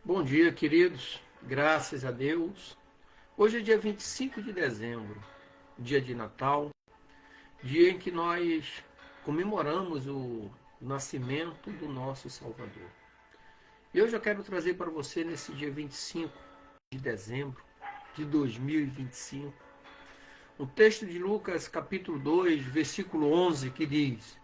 Bom dia, queridos. Graças a Deus. Hoje é dia 25 de dezembro, dia de Natal, dia em que nós comemoramos o nascimento do nosso Salvador. E hoje eu quero trazer para você, nesse dia 25 de dezembro de 2025, um texto de Lucas, capítulo 2, versículo 11, que diz: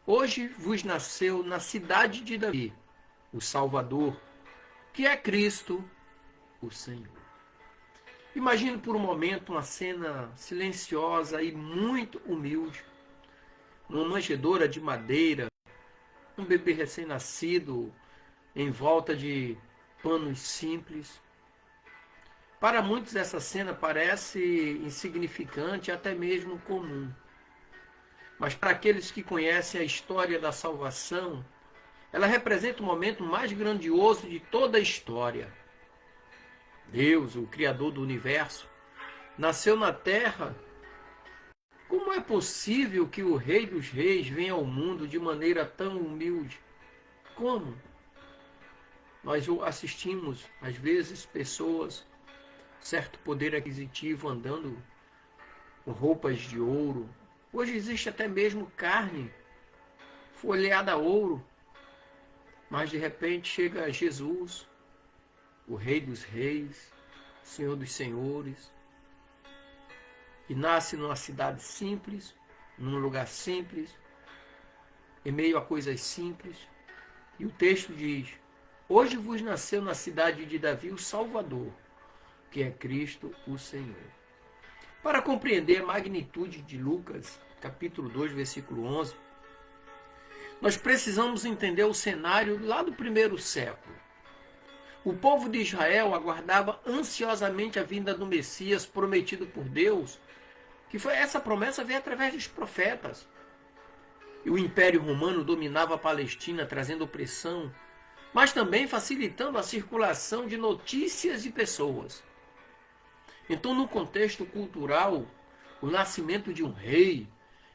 Hoje vos nasceu na cidade de Davi o Salvador, que é Cristo, o Senhor. Imagine por um momento uma cena silenciosa e muito humilde, numa manjedoura de madeira, um bebê recém-nascido em volta de panos simples. Para muitos essa cena parece insignificante, até mesmo comum. Mas para aqueles que conhecem a história da salvação, ela representa o momento mais grandioso de toda a história. Deus, o Criador do universo, nasceu na Terra. Como é possível que o Rei dos Reis venha ao mundo de maneira tão humilde? Como? Nós assistimos, às vezes, pessoas, certo poder aquisitivo, andando com roupas de ouro. Hoje existe até mesmo carne folheada a ouro. Mas de repente chega Jesus, o Rei dos Reis, Senhor dos Senhores, e nasce numa cidade simples, num lugar simples, em meio a coisas simples. E o texto diz: Hoje vos nasceu na cidade de Davi o Salvador, que é Cristo o Senhor. Para compreender a magnitude de Lucas, capítulo 2, versículo 11, nós precisamos entender o cenário lá do primeiro século. O povo de Israel aguardava ansiosamente a vinda do Messias prometido por Deus, que foi essa promessa veio através dos profetas. E o Império Romano dominava a Palestina, trazendo opressão, mas também facilitando a circulação de notícias e pessoas. Então, no contexto cultural, o nascimento de um rei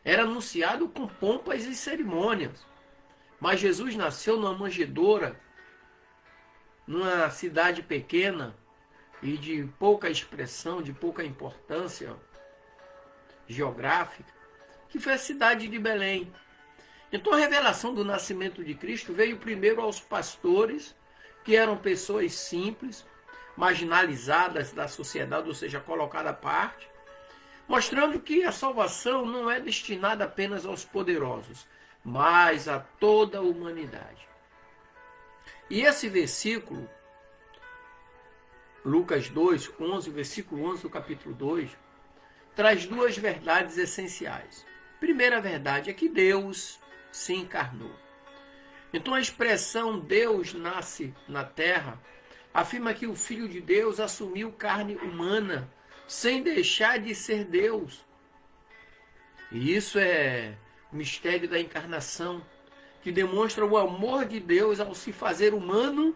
era anunciado com pompas e cerimônias. Mas Jesus nasceu numa manjedoura, numa cidade pequena e de pouca expressão, de pouca importância geográfica, que foi a cidade de Belém. Então a revelação do nascimento de Cristo veio primeiro aos pastores, que eram pessoas simples, marginalizadas da sociedade, ou seja, colocadas à parte, mostrando que a salvação não é destinada apenas aos poderosos, mas a toda a humanidade. E esse versículo, Lucas 2, 11, versículo 11 do capítulo 2, traz duas verdades essenciais. Primeira verdade é que Deus se encarnou. Então a expressão Deus nasce na terra afirma que o Filho de Deus assumiu carne humana sem deixar de ser Deus. E isso é o mistério da encarnação, que demonstra o amor de Deus ao se fazer humano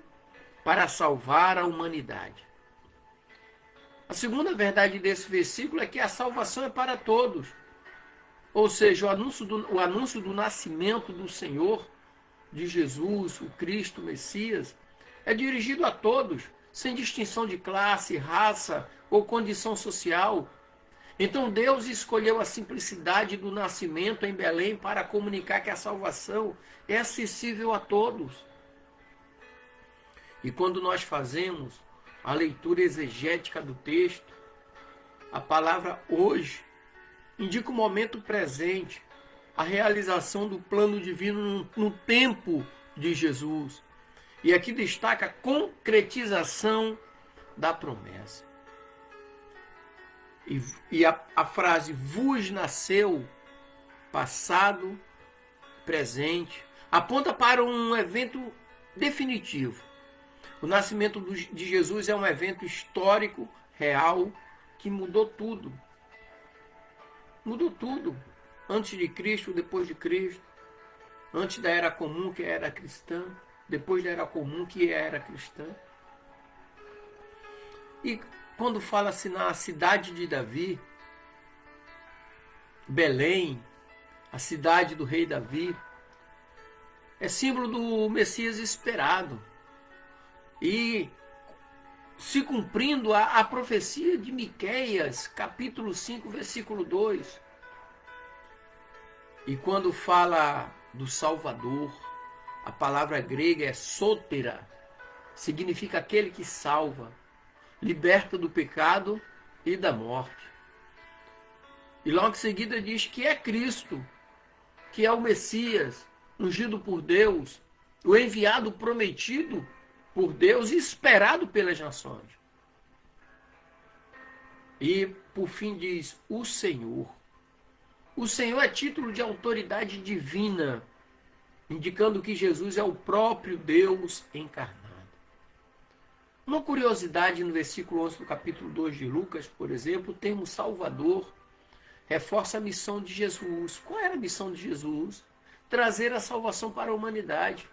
para salvar a humanidade. A segunda verdade desse versículo é que a salvação é para todos. Ou seja, o anúncio do nascimento do Senhor, de Jesus, o Cristo, o Messias, é dirigido a todos, sem distinção de classe, raça ou condição social. Então Deus escolheu a simplicidade do nascimento em Belém para comunicar que a salvação é acessível a todos. E quando nós fazemos a leitura exegética do texto, a palavra hoje indica o momento presente, a realização do plano divino no tempo de Jesus. E aqui destaca a concretização da promessa. E a frase vos nasceu, passado, presente, aponta para um evento definitivo. O nascimento de Jesus é um evento histórico, real, que mudou tudo. Mudou tudo. Antes de Cristo, depois de Cristo. Antes da era comum, que era cristã. Depois da era comum, que era cristã. E quando fala-se na cidade de Davi, Belém, a cidade do rei Davi, é símbolo do Messias esperado. E se cumprindo a profecia de Miqueias, capítulo 5, versículo 2. E quando fala do Salvador, a palavra grega é sotera, significa aquele que salva, liberta do pecado e da morte. E logo em seguida diz que é Cristo, que é o Messias, ungido por Deus, o enviado prometido por Deus e esperado pelas nações. E por fim diz o Senhor. O Senhor é título de autoridade divina, indicando que Jesus é o próprio Deus encarnado. Uma curiosidade no versículo 11 do capítulo 2 de Lucas, por exemplo, o termo Salvador reforça a missão de Jesus. Qual era a missão de Jesus? Trazer a salvação para a humanidade.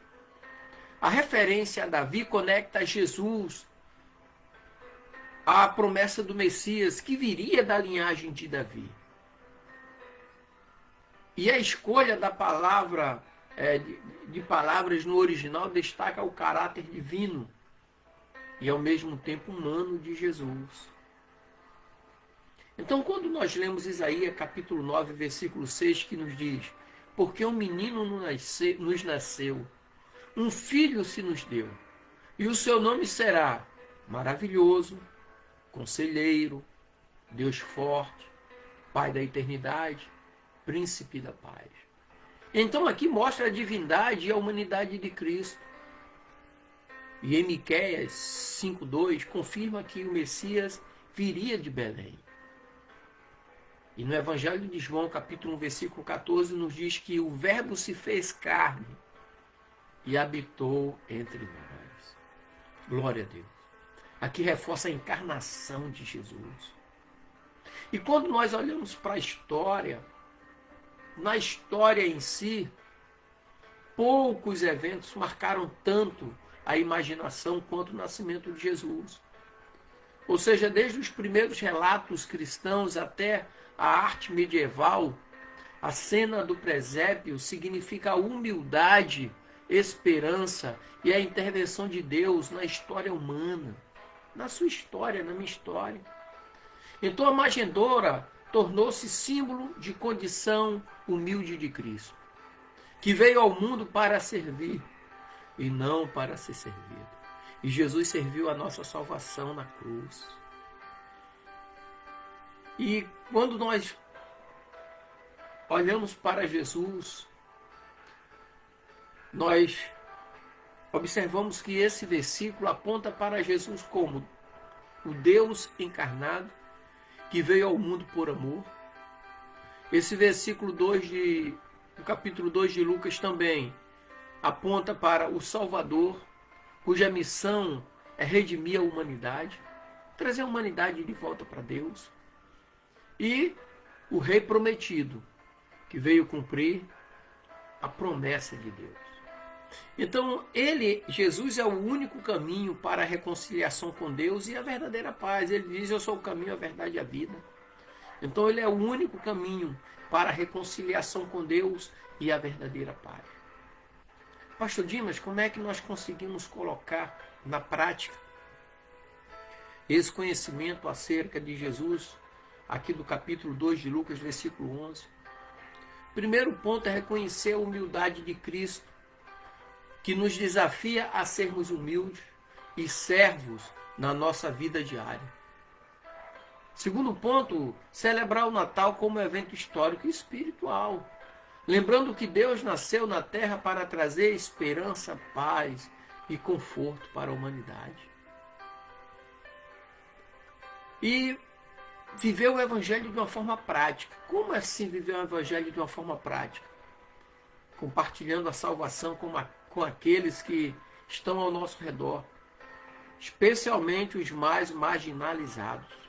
A referência a Davi conecta Jesus à promessa do Messias que viria da linhagem de Davi. E a escolha da palavra, de palavras no original destaca o caráter divino e ao mesmo tempo humano de Jesus. Então, quando nós lemos Isaías capítulo 9, versículo 6, que nos diz: porque um menino nos nasceu, um filho se nos deu, e o seu nome será Maravilhoso, Conselheiro, Deus Forte, Pai da Eternidade, Príncipe da Paz. Então aqui mostra a divindade e a humanidade de Cristo. E em Miqueias 5:2 confirma que o Messias viria de Belém. E no Evangelho de João, capítulo 1, versículo 14, nos diz que o Verbo se fez carne e habitou entre nós. Glória a Deus. Aqui reforça a encarnação de Jesus. E quando nós olhamos para a história, na história em si, poucos eventos marcaram tanto a imaginação quanto o nascimento de Jesus. Ou seja, desde os primeiros relatos cristãos até a arte medieval, a cena do presépio significa a humildade, esperança e a intervenção de Deus na história humana, na sua história, na minha história. Então a manjedoura tornou-se símbolo de condição humilde de Cristo, que veio ao mundo para servir e não para ser servido. E Jesus serviu a nossa salvação na cruz. E quando nós olhamos para Jesus, nós observamos que esse versículo aponta para Jesus como o Deus encarnado, que veio ao mundo por amor. Esse versículo 2 do capítulo 2 de Lucas também aponta para o Salvador, cuja missão é redimir a humanidade, trazer a humanidade de volta para Deus. E o Rei prometido, que veio cumprir a promessa de Deus. Então, Jesus é o único caminho para a reconciliação com Deus e a verdadeira paz. Ele diz: eu sou o caminho, a verdade e a vida. Então, ele é o único caminho para a reconciliação com Deus e a verdadeira paz. Pastor Dimas, como é que nós conseguimos colocar na prática esse conhecimento acerca de Jesus, aqui do capítulo 2 de Lucas, versículo 11? Primeiro ponto é reconhecer a humildade de Cristo, que nos desafia a sermos humildes e servos na nossa vida diária. Segundo ponto, celebrar o Natal como evento histórico e espiritual, lembrando que Deus nasceu na terra para trazer esperança, paz e conforto para a humanidade. E viver o Evangelho de uma forma prática. Como assim viver o Evangelho de uma forma prática? Compartilhando a salvação com aqueles que estão ao nosso redor, especialmente os mais marginalizados.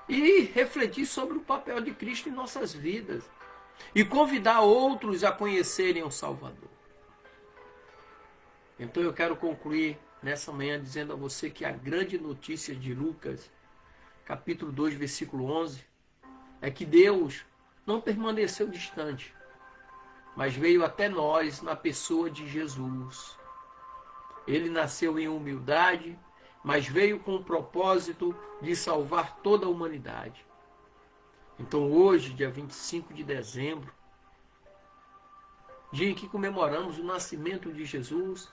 E refletir sobre o papel de Cristo em nossas vidas e convidar outros a conhecerem o Salvador. Então eu quero concluir nessa manhã dizendo a você que a grande notícia de Lucas, capítulo 2, versículo 11, é que Deus não permaneceu distante, mas veio até nós na pessoa de Jesus. Ele nasceu em humildade, mas veio com o propósito de salvar toda a humanidade. Então hoje, dia 25 de dezembro, dia em que comemoramos o nascimento de Jesus,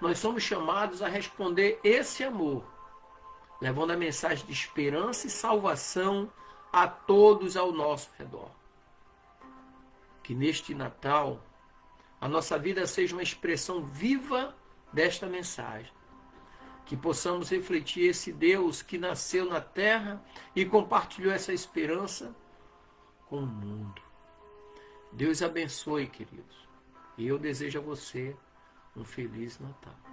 nós somos chamados a responder esse amor, levando a mensagem de esperança e salvação a todos ao nosso redor. Que neste Natal a nossa vida seja uma expressão viva desta mensagem. Que possamos refletir esse Deus que nasceu na terra e compartilhou essa esperança com o mundo. Deus abençoe, queridos. E eu desejo a você um Feliz Natal.